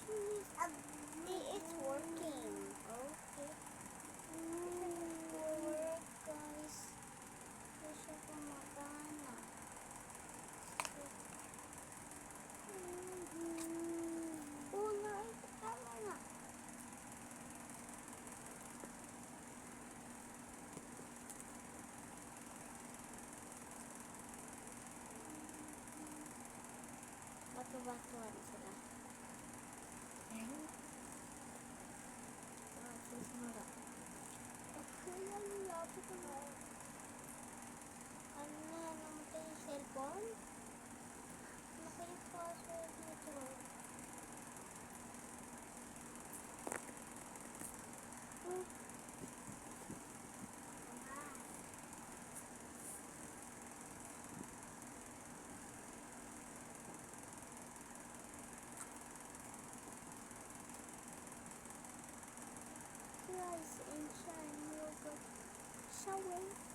It's working. Okay. Work, guys. Hindi siya gumagana. Oh, tama na. Bato-batuan sila. Susunod. Okay, ang lapit na. Ano na, namatay yung cellphone? Namatay yung password nito. Guys, and shine, we'll go showering.